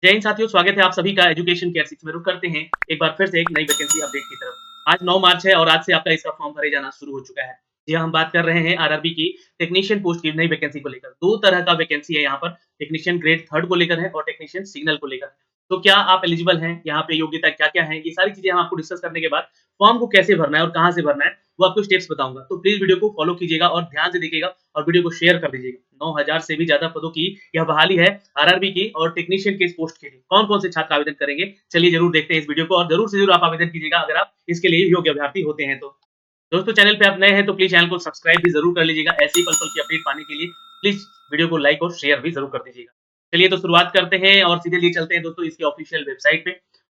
जय हिंद साथियों, स्वागत है आप सभी का एजुकेशन केयर 6 में। रुक करते हैं एक बार फिर से एक नई वैकेंसी अपडेट की तरफ। आज 9 मार्च है और आज से आपका इसका फॉर्म भरे जाना शुरू हो चुका है। जी हाँ, हम बात कर रहे हैं आरआरबी की टेक्नीशियन पोस्ट की नई वैकेंसी को लेकर। 2 तरह का वैकेंसी है यहाँ पर, टेक्नीशियन ग्रेड 3 को लेकर है और टेक्नीशियन सिग्नल को लेकर है। तो क्या आप एलिजिबल हैं? यहाँ पे योग्यता क्या-क्या है? ये सारी चीज़ें हम आपको डिस्कस करने के बाद फॉर्म को कैसे भरना है और कहाँ से भरना है, वो आपको स्टेप्स बताऊँगा। तो प्लीज़ वीडियो को फॉलो कीजिएगा और ध्यान से देखिएगा और वीडियो को शेयर कर दीजिएगा। 9000 से भी ज़्यादा पदों की यह बहाली है आरआरबी की और टेक्नीशियन के इस पोस्ट के लिए। कौन-कौन से छात्र आवेदन करेंगे? चलिए ज़रूर देखते हैं इस वीडियो को और ज़रूर से ज़रूर आप आवेदन कीजिएगा अगर आप इसके लिए योग्य अभ्यर्थी होते हैं तो। दोस्तों, चैनल पे आप नए हैं तो प्लीज़ चैनल को सब्सक्राइब भी ज़रूर कर लीजिएगा। ऐसी ही पल-पल की अपडेट पाने के लिए प्लीज़ वीडियो को लाइक और शेयर भी ज़रूर कर दीजिएगा। चलिए तो शुरुआत करते हैं और सीधे लिए चलते हैं दोस्तों इसके ऑफिशियल वेबसाइट पे,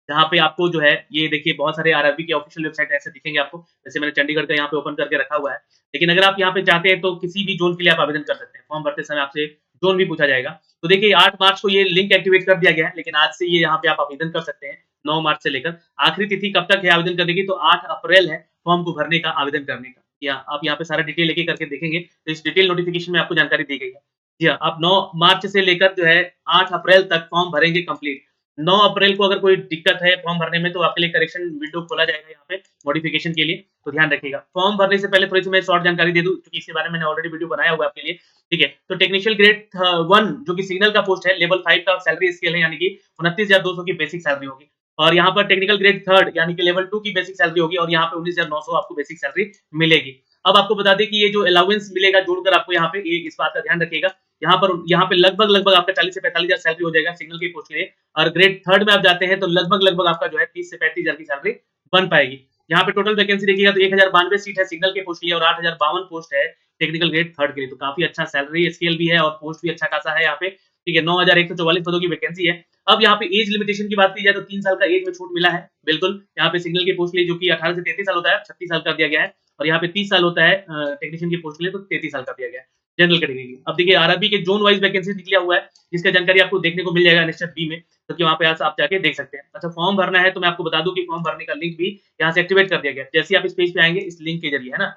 जहाँ पे आपको जो है ये देखिए बहुत सारे आरआरबी के ऑफिशियल वेबसाइट ऐसे दिखेंगे आपको। जैसे मैंने चंडीगढ़ का यहाँ पे ओपन करके रखा हुआ है। लेकिन अगर आप यहाँ पे चाहते हैं तो किसी भी ज़ोन के लिए आप आवेदन कर सकते हैं। फॉर्म भरते समय आपसे ज़ोन भी पूछा जाएगा। तो देखिए 8 मार्च को ये लिंक एक्टिवेट कर दिया गया है, लेकिन आज से ये यहाँ पे आप आवेदन कर सकते हैं, 9 मार्च से लेकर। आखिरी तिथि कब तक है आवेदन करने की? तो 8 अप्रैल है फॉर्म को भरने का, आवेदन करने का। या आप यहाँ पे सारा डिटेल एक-एक करके देखेंगे, तो इस डिटेल नोटिफ़िकेशन में आपको जानकारी दी गई है। जी हाँ, आप 9 मार्च से लेकर जो है 8 अप्रैल तक फॉर्म भरेंगे कंप्लीट। 9 अप्रैल को अगर कोई दिक्कत है फॉर्म भरने में तो आपके लिए करेक्शन विंडो खोला जाएगा यहाँ पे मॉडिफिकेशन के लिए, तो ध्यान रखिएगा। फॉर्म भरने से पहले थोड़ी-सी मैं शॉर्ट जानकारी दे दूँ क्योंकि इसके बारे में मैंने ऑलरेडी वीडियो बनाया हुआ है आपके लिए, ठीक है? तो टेक्निशियल ग्रेड 1 जो कि सिग्नल का पोस्ट है, लेवल 5 का सैलरी स्केल है यानी कि 29,200 की बेसिक सैलरी होगी। और यहाँ पर टेक्निकल ग्रेड 3 यानी कि लेवल 2 की बेसिक सैलरी होगी और यहाँ पे 19,900 आपको बेसिक सैलरी मिलेगी। अब आपको बता दें कि ये जो अलाउंस मिलेगा जोड़कर आपको यहाँ पे ये इस बात का ध्यान रखिएगा, यहाँ पे लगभग आपका 40 से 45,000 सैलरी हो जाएगा सिग्नल की पोस्ट के लिए और ग्रेड 3 में आप जाते हैं तो लगभग आपका जो है 30 से 35,000 की सैलरी बन पाएगी। यहाँ पे टोटल वैकेंसी देखिएगा तो 1092 सीट है सिग्नल के पोस्ट के लिए और 8052 पोस्ट है टेक्निकल ग्रेड 3 के लिए। तो काफ़ी अच्छा सैलरी स्केल भी है और पोस्ट भी अच्छा खासा है यहाँ पे, ठीक है? 9144 पदों की वैकेंसी है। अब यहाँ पे एज लिमिटेशन की बात की जाए तो 3 साल का एज में छूट मिला है, बिल्कुल। यहाँ पे सिग्नल के पोस्ट के लिए जो कि 18 से 33 साल होता है, 36 साल कर दिया गया है और यहाँ पे 30 साल होता है टेक्नीशियन की पोस्ट के लिए तो 33 साल कर दिया गया है, जनरल कैटेगरी की। अब देखिए आरआरबी के ज़ोन वाइज़ वैकेंसीज़ निकला हुआ है, जिसका जानकारी आपको देखने को मिल जाएगा एनेक्स्टर बी में, क्योंकि वहाँ पे आप जाके देख सकते हैं। अच्छा, फॉर्म भरना है तो मैं आपको बता दूँ कि फॉर्म भरने का लिंक भी यहाँ से एक्टिवेट कर दिया गया है। जैसे ही आप इस पेज पे आएँगे इस लिंक के ज़रिए, है ना?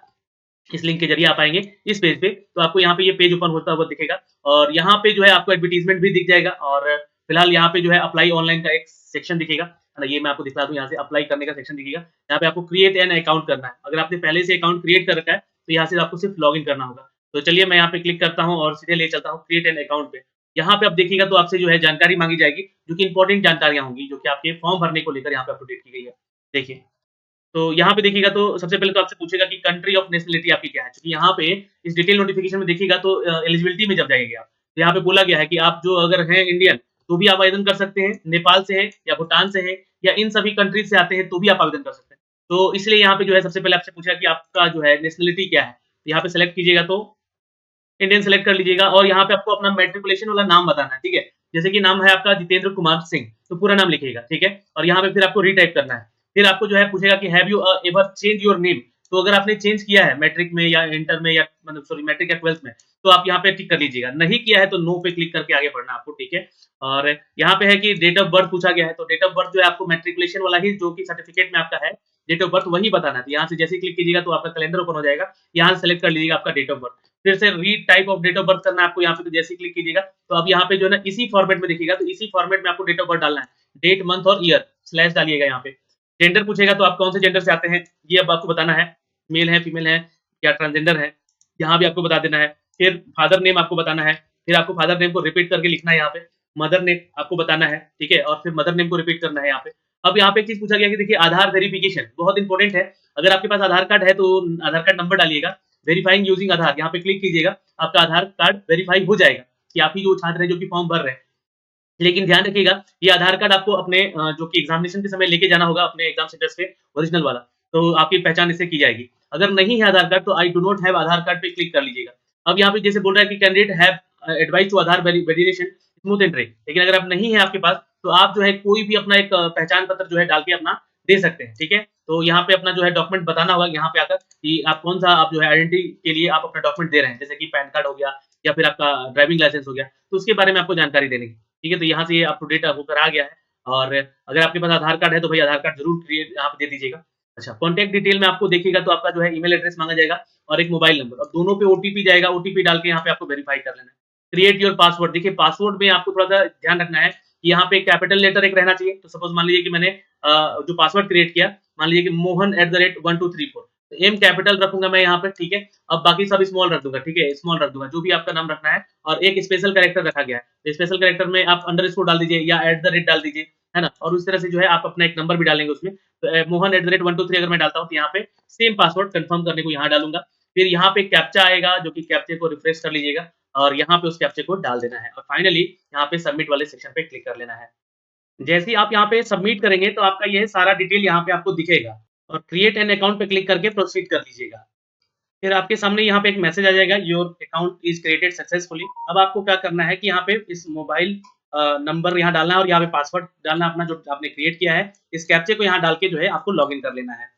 इस लिंक के ज़रिए आप आएँगे इस पेज पे, तो आपको यहाँ पे ये पेज ओपन होता हुआ दिखेगा और यहाँ पे जो है आपको एडवर्टाइज़मेंट भी दिख जाएगा और फिलहाल यहाँ पे जो है अप्लाई ऑनलाइन का एक सेक्शन दिखेगा, है ना? ये मैं आपको दिखा दूँ, यहाँ से अप्लाई करने का सेक्शन दिखेगा। यहाँ पे आपको क्रिएट एन अकाउंट करना है। अगर आपने पहले से अकाउंट क्रिएट कर रखा है, तो यहाँ से आपको सिर्फ लॉगिन करना होगा। तो चलिए मैं यहाँ पे क्लिक करता हूँ और सीधे ले चलता हूँ क्रिएट एन अकाउंट पे। यहाँ पे आप देखिएगा तो आपसे जो है जानकारी माँगी जाएगी, जो कि इम्पोर्टेंट जानकारियाँ होंगी, जो कि आपके फॉर्म भरने को लेकर यहाँ पे अपडेट की गई है। देखिए, तो यहाँ पे देखिएगा तो सबसे पहले तो आपसे पूछेगा कि कंट्री ऑफ नेशनैलिटी आपकी क्या है? क्योंकि यहाँ पे इस डिटेल नोटिफ़िकेशन में देखिएगा तो एलिजिबिलिटी में जब जाएँगे आप, तो यहाँ पे बोला गया है कि आप जो अगर हैं इंडियन, तो भी आप आवेदन कर सकते हैं, नेपाल से हैं या भूटान से हैं या इन सभी कंट्रीज़ से आते हैं, तो भी आप आवेदन कर सकते हैं। तो इसलिए यहाँ पे जो है सबसे पहले आपसे पूछा कि आपका जो है नेशनैलिटी क्या है? तो यहाँ पे सेलेक्ट कीजिएगा तो इंडियन सेलेक्ट कर लीजिएगा और यहाँ पे आपको अपना मैट्रिकुलेशन वाला नाम बताना है, ठीक है? जैसे कि नाम है आपका जितेंद्र कुमार सिंह, तो पूरा नाम लिखिएगा, ठीक है? और यहाँ पे फिर आपको रीटाइप करना है। फिर आपको जो है पूछेगा कि have you ever change your name? तो अगर आपने चेंज किया है मैट्रिक में या इंटर में या मतलब सॉरी मैट्रिक या 12th में, तो आप यहाँ पे टिक कर लीजिएगा। नहीं किया है तो नो पे क्लिक करके आगे बढ़ना है आपको, ठीक है? और यहाँ पे है कि डेट ऑफ बर्थ पूछा गया है, तो डेट ऑफ बर्थ जो है आपको मैट्रिकुलेशन वाला ही जो कि सर्टिफिकेट में आपका है, डेट ऑफ बर्थ वही बताना है। तो यहाँ से जैसे ही क्लिक कीजिएगा तो आपका कैलेंडर ओपन हो जाएगा। यहाँ से सेलेक्ट कर लीजिएगा आपका डेट ऑफ बर्थ। फिर से read type of date of birth करना है आपको यहाँ पे, तो जैसे ही क्लिक कीजिएगा तो अब यहाँ पे जो है ना इसी फॉर्मेट में देखिएगा, तो इसी फॉर्मेट में आपको डेट ऑफ बर्थ डालना है। डेट, मंथ और ईयर स्लैश डालिएगा यहाँ पे। जेंडर पूछेगा तो आप कौन से जेंडर से आते हैं, ये अब आपको बताना है। मेल है, फीमेल है या ट्रांसजेंडर है, यहाँ भी आपको बता देना है। फिर फादर नेम आपको बताना है। फिर आपको फादर नेम को रिपीट करके लिखना है यहाँ पे। मदर नेम आपको बताना है, ठीक है? और फिर मदर नेम को रिपीट करना है यहाँ पे। अब यहाँ पे एक चीज़ पूछा गया कि देखिए आधार वेरिफिकेशन बहुत इंपॉर्टेंट है। अगर आपके पास आधार कार्ड है तो आधार कार्ड नंबर डालिएगा। वेरीफाइंग यूजिंग आधार, यहाँ पे क्लिक कीजिएगा, आपका आधार कार्ड वेरीफाई हो जाएगा कि आप ही जो छात्र हैं जो कि फॉर्म भर रहे हैं। लेकिन ध्यान रखिएगा, ये आधार कार्ड आपको अपने जो कि एग्ज़ामिनेशन के समय लेके जाना होगा अपने एग्ज़ाम सेंटर से, ओरिजिनल वाला, तो आपकी पहचान इससे की जाएगी। अगर नहीं है आधार कार्ड तो I do not have Aadhaar card पे क्लिक कर लीजिएगा। अब यहाँ पे जैसे बोल रहा है कि candidate have advice to Aadhaar verification smooth entry, लेकिन अगर आप नहीं है आपके पास, तो आप जो है कोई भी अपना एक पहचान पत्र जो है डाल के अपना दे सकते हैं, ठीक है? तो यहाँ पे अपना जो है डॉक्यूमेंट बताना होगा यहाँ पे आकर कि आप कौन-सा आप जो है आइडेंटिटी के लिए आप अपना डॉक्यूमेंट दे रहे हैं, जैसे कि पैन कार्ड हो गया या फिर आपका ड्राइविंग लाइसेंस हो गया, तो उसके बारे में आपको जानकारी देनी है। ठीक है? तो यहाँ से ये अप टू डेट होकर आ गया है और अगर आपके पास आधार कार्ड है तो भाई आधार कार्ड ज़रूर क्रिएट यहाँ पे दे दीजिएगा। अच्छा, कॉन्टैक्ट डिटेल में आपको देखिएगा तो आपका जो है ईमेल एड्रेस माँगा जाएगा और एक मोबाइल नंबर, और दोनों पे ओटीपी जाएगा, ओटीपी डाल के यहाँ पे आपको वेरीफाई कर लेना है। क्रिएट योर पासवर्ड, देखिए पासवर्ड में आपको थोड़ा-सा ध्यान रखना है कि यहाँ पे कैपिटल लेटर एक रहना चाहिए। तो सपोज़ मान लीजिए कि मैंने जो पासवर्ड क्रिएट किया, मान लीजिए कि mohan@1234 एम कैपिटल रखूँगा मैं यहाँ पे, ठीक है? अब बाकी सब स्मॉल रख दूँगा, ठीक है? स्मॉल रख दूँगा, जो भी आपका नाम रखना है और एक स्पेशल कैरेक्टर रखा गया है। तो स्पेशल कैरेक्टर में आप अंडरस्कोर डाल दीजिए या डाल दीजिए, है ना? और उस तरह से जो है आप अपना एक नंबर भी डालेंगे उसमें। तो mohan@123 अगर मैं डालता हूँ, तो यहाँ पे सेम पासवर्ड कन्फर्म करने को यहाँ डालूँगा। फिर यहाँ पे कैप्चा आएगा, जो कि कैप्चे को रिफ्रेश कर लीजिएगा और यहाँ पे उस कैप्चे को डाल देना है और फाइनली यहाँ पे सबमिट वाले सेक्शन पे क्लिक कर लेना है। जैसे ही आप यहाँ पे सबमिट करेंगे, तो आपका ये सारा डिटेल यहाँ पे आपको दिखेगा और क्रिएट एन अकाउंट पे क्लिक करके प्रोसीड कर दीजिएगा। फिर आपके सामने यहाँ पे एक मैसेज आ जाएगा, your account is created successfully. अब आपको क्या करना है कि यहाँ पे इस मोबाइल नंबर यहाँ डालना है और यहाँ पे पासवर्ड डालना है अपना जो आपने क्रिएट किया है। इस कैप्चे को यहाँ डाल के जो है आपको लॉगिन कर लेना है।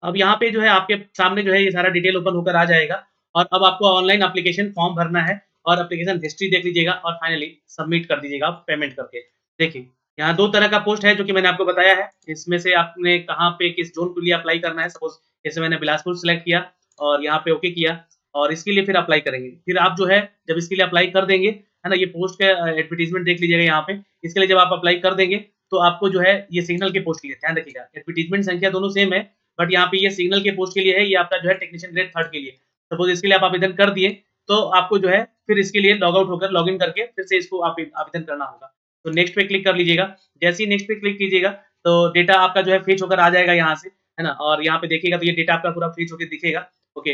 अब यहाँ पे जो है आपके सामने जो है ये सारा डिटेल ओपन होकर आ जाएगा और अब आपको ऑनलाइन एप्लीकेशन फॉर्म भरना है और एप्लीकेशन हिस्ट्री देख लीजिएगा और फाइनली सबमिट कर दीजिएगा आप पेमेंट करके। देखिए, यहाँ 2 तरह का पोस्ट है जो कि मैंने आपको बताया है। इसमें से आपने कहाँ पे किस ज़ोन के लिए अप्लाई करना है, सपोज़ जैसे मैंने बिलासपुर सिलेक्ट किया और यहाँ पे ओके किया और इसके लिए फिर अप्लाई करेंगे। फिर आप जो है जब इसके लिए अप्लाई कर देंगे, है ना? ये पोस्ट का एडवर्टाइज़मेंट देख लीजिएगा यहाँ पे। इसके लिए जब आप अप्लाई कर देंगे, तो आपको जो है ये सिग्नल के पोस्ट के लिए ध्यान रखिएगा, एडवर्टाइज़मेंट संख्या दोनों सेम है, बट यहाँ पे ये सिग्नल के पोस्ट के लिए है, ये आपका जो है टेक्नीशियन ग्रेड 3 के लिए। सपोज़ इसके लिए आप आवेदन कर दिए, तो आपको जो है फिर इसके लिए लॉग आउट होकर लॉगिन करके फिर से इसको आप आवेदन करना होगा। तो नेक्स्ट पे क्लिक कर लीजिएगा। जैसे ही नेक्स्ट पे क्लिक कीजिएगा, तो डेटा आपका जो है फेच होकर आ जाएगा यहाँ से, है ना? और यहाँ पे देखिएगा तो ये डेटा आपका पूरा फेच होके दिखेगा। ओके।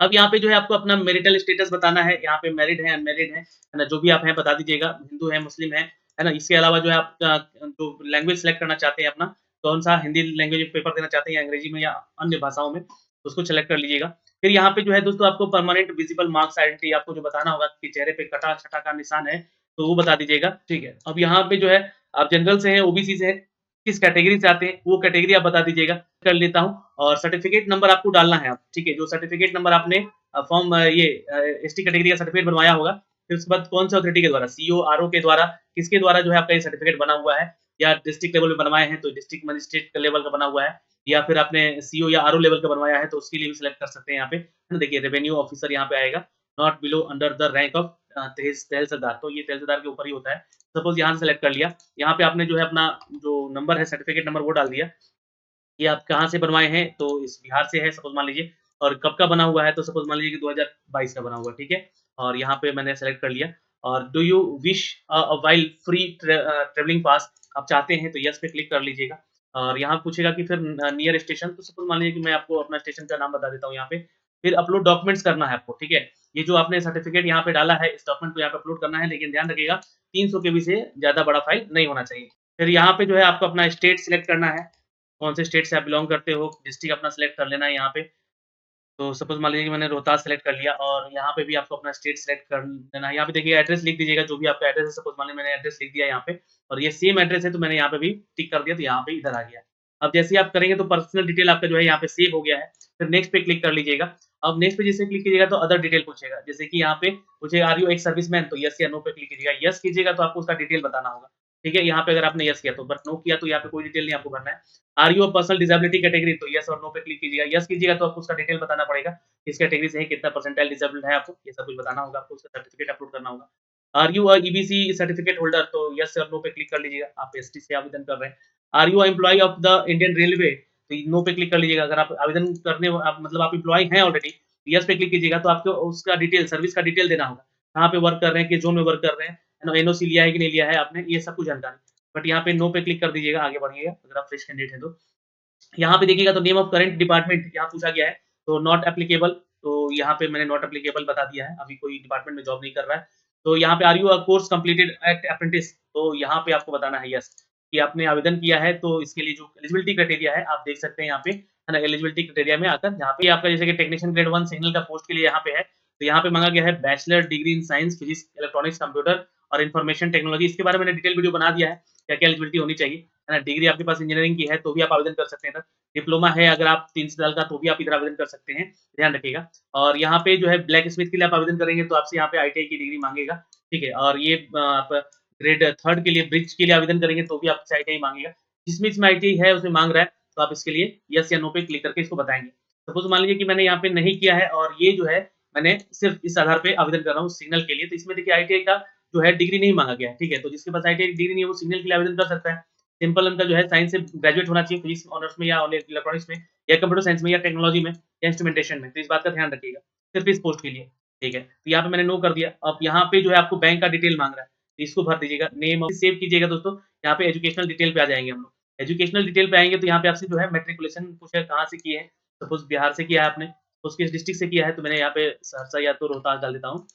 अब यहाँ पे जो है आपको अपना मैरिटल स्टेटस बताना है, यहाँ पे मैरिड है, अनमैरिड है ना? जो भी आप हैं बता दीजिएगा, हिंदू है, मुस्लिम है ना? इसके अलावा जो है आप जो लैंग्वेज सेलेक्ट करना चाहते हैं अपना, कौन-सा हिंदी लैंग्वेज पेपर देना चाहते हैं या अंग्रेजी में या अन्य भाषाओं में, उसको सेलेक्ट कर लीजिएगा। फिर यहाँ पे जो है दोस्तों आपको परमानेंट विजिबल मार्क्स आइडेंटिटी आपको जो बताना होगा कि चेहरे पे कटा-छटा का निशान है, तो वो बता दीजिएगा, ठीक है? अब यहाँ पे जो है आप जनरल से हैं, ओबीसी से हैं, किस कैटेगरी से आते हैं, वो कैटेगरी आप बता दीजिएगा। कर लेता हूँ और सर्टिफिकेट नंबर आपको डालना है आप, ठीक है? जो सर्टिफिकेट नंबर आपने फॉर्म एसटी कैटेगरी का सर्टिफिकेट बनवाया होगा, फिर उसके बाद कौन से अथॉरिटी के द्वारा, सीओ, आरओ के द्वारा, किसके द्वारा जो है आपका ये सर्टिफिकेट बना हुआ है या डिस्ट्रिक्ट लेवल पे बनवाए हैं, तो डिस्ट्रिक्ट मजिस्ट्रेट लेवल का बना हुआ है या फिर आपने सीओ या आरओ लेवल का बनवाया है, तो उसके लिए भी सिलेक्ट कर सकते हैं यहाँ पे। है ना? देखिए रेवेन्यू ऑफिसर यहाँ पे आएगा, not below under the rank of tehsildar, तो ये तहसीलदार के ऊपर ही होता है। सपोज़ यहाँ से सिलेक्ट कर लिया, यहाँ पे आपने जो है अपना जो नंबर है सर्टिफिकेट नंबर वो डाल दिया। ये आप कहाँ से बनवाए हैं? तो इस बिहार से है सपोज़ मान लीजिए और कब का बना हुआ है? तो सपोज़ मान लीजिए कि 2022 का बना हुआ है, ठीक है? और यहाँ पे मैंने सेलेक्ट कर लिया और do you wish while free travelling pass आप चाहते हैं तो येस पे क्लिक कर लीजिएगा और यहाँ पूछेगा कि फिर नियर स्टेशन तो सपोज़ मान लीजिए कि मैं आपको अपना स्टेशन का नाम बता देता हूँ यहाँ पे। फिर अपलोड डॉक्यूमेंट्स करना है आपको, ठीक है? ये जो आपने सर्टिफिकेट यहाँ पे डाला है, इस डॉक्यूमेंट को यहाँ पे अपलोड करना है, लेकिन ध्यान रखिएगा 300 केबी से ज़्यादा बड़ा फाइल नहीं होना चाहिए। फिर यहाँ पे जो है आपको अपना स्टेट सिलेक्ट करना है। कौन से स्टेट से आप बिलॉन्ग करते हो, डिस्ट्रिक्ट अपना सेलेक्ट कर लेना है यहाँ पे। तो सपोज़ मान लीजिए कि मैंने रोहतास सेलेक्ट कर लिया और यहाँ पे भी आपको अपना स्टेट सेलेक्ट कर देना है। यहाँ पे देखिए एड्रेस लिख दीजिएगा, जो भी आपका एड्रेस है, सपोज़ मान लीजिए मैंने एड्रेस लिख दिया यहाँ पे और ये सेम एड्रेस है, तो मैंने यहाँ पे भी टिक कर दिया, तो यहाँ पे इधर आ गया। अब जैसे ही आप करेंगे तो पर्सनल डिटेल आपका जो है यहाँ पे सेव हो गया है। फिर नेक्स्ट पे क्लिक कर लीजिएगा। अब नेक्स्ट पे जैसे क्लिक कीजिएगा तो अदर डिटेल पूछेगा, जैसे कि यहाँ पे पूछेगा आर यू एक्स सर्विसमैन? तो येस या नो पे क्लिक कीजिएगा। येस कीजिएगा तो आपको उसका डिटेल बताना होगा, ठीक है? यहाँ पे अगर आपने येस किया तो, बट नो किया तो यहाँ पे कोई डिटेल नहीं आपको भरना है। Are you a personal disability category? तो येस और नो पे क्लिक कीजिएगा। येस कीजिएगा तो आपको उसका डिटेल बताना पड़ेगा, किस कैटेगरी से है, कितना परसेंटाइल डिसेबल्ड है आपको, ये सब कुछ बताना होगा आपको, उसका सर्टिफिकेट अपलोड करना होगा। Are you a EBC certificate holder? तो येस और नो पे क्लिक कर लीजिएगा, आप एसटी से आवेदन कर रहे हैं। Are you a employee of the Indian railway? तो नो पे क्लिक कर लीजिएगा। अगर आप आवेदन करने आप मतलब आप एम्प्लॉयी हैं ऑलरेडी, येस पे क्लिक कीजिएगा तो आपको उसका डिटेल, सर्विस का डिटेल देना होगा। कहाँ पे वर्क कर रहे हैं, किस ज़ोन में वर्क कर रहे हैं, है ना? एनओसी लिया है कि नहीं लिया है आपने, ये सब कुछ जानकारी। बट यहाँ पे नो पे क्लिक कर दीजिएगा, आगे बढ़िएगा अगर आप फ्रेश कैंडिडेट हैं तो। यहाँ पे देखिएगा तो नेम ऑफ करंट डिपार्टमेंट यहाँ पूछा गया है, तो नॉट एप्लीकेबल, तो यहाँ पे मैंने नॉट एप्लीकेबल बता दिया है, अभी कोई डिपार्टमेंट में जॉब नहीं कर रहा है। तो यहाँ पे are you a course completed at apprentice? तो यहाँ पे आपको बताना है यस, कि आपने आवेदन किया है, तो इसके लिए जो एलिजिबिलिटी क्राइटेरिया है आप देख सकते हैं यहाँ पे, है ना? एलिजिबिलिटी क्राइटेरिया में आकर यहाँ पे आपका जैसे कि टेक्नीशियन ग्रेड 1 सिग्नल का पोस्ट के लिए यहाँ पे है, तो यहाँ पे माँगा गया है bachelor degree in science, physics, electronics, computer और इन्फॉर्मेशन टेक्नोलॉजी। इसके बारे में मैंने डिटेल वीडियो बना दिया है, क्या-क्या एलिजिबिलिटी होनी चाहिए, है ना? डिग्री आपके पास इंजीनियरिंग की है, तो भी आप आवेदन कर सकते हैं इधर। डिप्लोमा है अगर आप 3 साल का, तो भी आप इधर आवेदन कर सकते हैं, ध्यान रखिएगा। और यहाँ पे जो है ब्लैक स्मिथ के लिए आप आवेदन करेंगे, तो आपसे यहाँ पे आईटीआई की डिग्री माँगेगा, ठीक है? और ये आप ग्रेड 3 के लिए ब्रिज के लिए आवेदन करेंगे, तो भी आपसे आईटीआई माँगेगा। जिसमें इसमें आईटीआई है, उसमें माँग रहा है, तो आप इसके लिए येस या नो पे क्लिक करके इसको बताएँगे। सपोज़ मान लीजिए कि मैंने यहाँ पे नहीं किया है और ये जो है मैंने सिर्फ़ इस आधार पे आवेदन कर रहा हूँ सिग्नल के लिए, तो इसमें देखिए आईटीआई का जो है डिग्री नहीं माँगा गया है, ठीक है? तो जिसके पास आईटीआई डिग्री नहीं है वो सिग्नल के लिए आवेदन कर सकता है। सिंपल उनका जो है साइंस से ग्रेजुएट होना चाहिए, फिजिक्स ऑनर्स में या इलेक्ट्रॉनिक्स में या कंप्यूटर साइंस में या टेक्नोलॉजी में या इंस्ट्रूमेंटेशन में, तो इस बात का ध्यान रखिएगा, सिर्फ़ इस पोस्ट के लिए, ठीक है? तो यहाँ पे मैंने नो कर दिया। अब यहाँ पे जो है आपको बैंक का डिटेल माँग रहा है, तो इसको भर दीजिएगा। नेम ऑफ सेव कीजिएगा दोस्तों, यहाँ पे एजुकेशनल डिटेल पे आ जाएँगे हम लोग। एजुकेशनल डिटेल पे आएँगे तो यहाँ पे आपसे जो है मैट्रिकुलेशन पूछेगा कहाँ से किए हैं, सपोज़ बिहार से किया है आपने, तो किस डिस्ट्रिक्ट से किया है, तो मैंने यहाँ पे सहरसा या तो रोहतास डाल देता हूँ।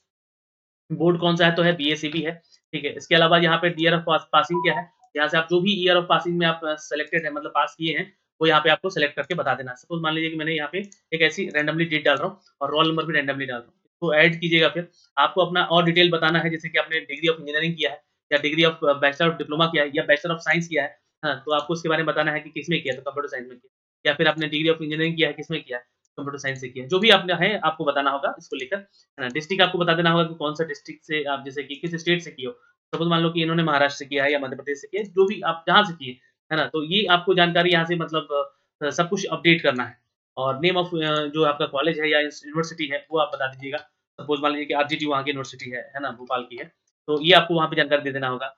बोर्ड कौन-सा है तो है बीएसीबी है, ठीक है? इसके अलावा यहाँ पे ईयर ऑफ पासिंग क्या है, यहाँ से आप जो भी ईयर ऑफ पासिंग में आप सेलेक्टेड है मतलब पास किए हैं, वो यहाँ पे आपको सेलेक्ट करके बता देना है। सपोज़ मान लीजिए कि मैंने यहाँ पे एक ऐसी रैंडमली डेट डाल रहा हूँ और रोल नंबर भी रैंडमली डाल रहा हूँ। इसको ऐड कीजिएगा फिर, आपको अपना और डिटेल बताना है जैसे कि आपने डिग्री ऑफ इंजीनियरिंग किया है या degree of bachelor of diploma किया है या बैचलर ऑफ साइंस किया है, हाँ, तो आपको उसके बारे में बताना है कि किसमें किया है, तो कंप्यूटर साइंस में किया या फिर आपने डिग्री ऑफ इंजीनियरिंग किया है, किसमें किया है, कंप्यूटर साइंस से किया है। जो भी आपने है आपको बताना होगा इसको लेकर, है ना? डिस्ट्रिक्ट आपको बता देना होगा कि कौन-सा डिस्ट्रिक्ट से आप जैसे कि किस स्टेट से किए हो। सपोज़ मान लो कि इन्होंने महाराष्ट्र से किया है या मध्य प्रदेश से किया है, जो भी आप जहाँ से किए, है ना? तो ये आपको जानकारी यहाँ से मतलब सब कुछ अपडेट करना है और नेम ऑफ जो आपका कॉलेज है या यूनिवर्सिटी है, वो आप बता दीजिएगा। सपोज़ मान लीजिए कि आरजीटी वहाँ की यूनिवर्सिटी है ना? भोपाल की है। तो ये आपको वहाँ पे जानकारी दे देना होगा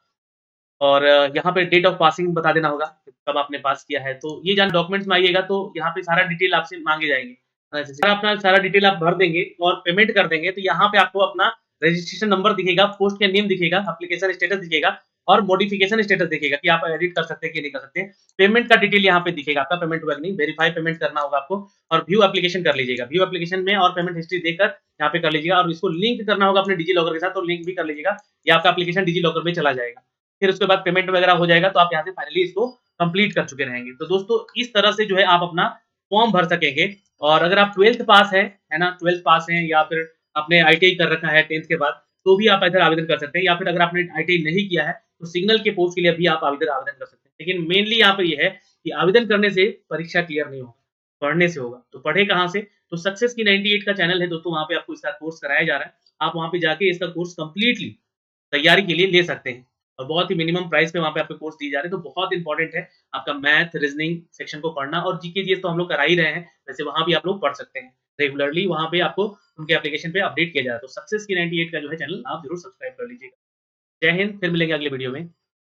और यहाँ पे डेट ऑफ पासिंग बता देना होगा, कि कब आपने पास किया है। तो ये डॉक्यूमेंट्स में आइएगा तो यहाँ पे सारा डिटेल आपसे माँगे जाएँगे। जैसे अपना सारा डिटेल आप भर देंगे और पेमेंट कर देंगे, तो यहाँ पे आपको अपना रजिस्ट्रेशन नंबर दिखेगा, पोस्ट का नेम दिखेगा, एप्लीकेशन स्टेटस दिखेगा और मॉडिफिकेशन स्टेटस दिखेगा कि आप एडिट कर सकते हैं कि नहीं कर सकते। पेमेंट का डिटेल यहाँ पे दिखेगा, आपका पेमेंट हुआ कि नहीं, वेरीफाई पेमेंट करना होगा आपको और व्यू एप्लीकेशन कर लीजिएगा। व्यू एप्लीकेशन में और पेमेंट हिस्ट्री देकर यहाँ पे कर लीजिएगा और इसको लिंक करना होगा अपने डिजी लॉकर के साथ, तो लिंक भी कर लीजिएगा। ये आपका एप्लीकेशन डिजी लॉकर में चला जाएगा। फिर उसके बाद पेमेंट वगैरह हो जाएगा तो आप यहाँ से फाइनली इसको कंप्लीट कर चुके रहेंगे। तो दोस्तों इस तरह से जो है आप अपना फॉर्म भर सकेंगे और अगर आप 12th पास हैं, है ना? 12th पास हैं या फिर आपने आईटीआई कर रखा है 10th के बाद, तो भी आप इधर आवेदन कर सकते हैं या फिर अगर आपने आईटीआई नहीं किया है, तो सिग्नल के पोस्ट के लिए भी आप आवेदन कर सकते हैं। लेकिन मेनली यहाँ पे ये है कि आवेदन करने से परीक्षा क्लियर नहीं होगा, पढ़ने से होगा। तो पढ़े कहाँ से? तो सक्सेस की 98 का चैनल है दोस्तों, वहाँ पे आपको इसका कोर्स कराया जा रहा है। आप वहाँ पे जाके इसका कोर्स कंप्लीटली तैयारी के लिए ले सकते हैं और बहुत ही मिनिमम प्राइस पे वहाँ पे आपको कोर्स दिए जा रहे हैं, तो बहुत इंपॉर्टेंट है आपका मैथ, रीज़निंग सेक्शन को पढ़ना और जीके जीएस तो हम लोग करा ही रहे हैं, वैसे वहाँ भी आप लोग पढ़ सकते हैं। रेगुलरली वहाँ पे आपको उनके एप्लीकेशन पे अपडेट किया जा रहा है, तो सक्सेस की 98 का जो है चैनल आप ज़रूर सब्सक्राइब कर लीजिएगा। जय हिंद, फिर मिलेंगे अगले वीडियो में।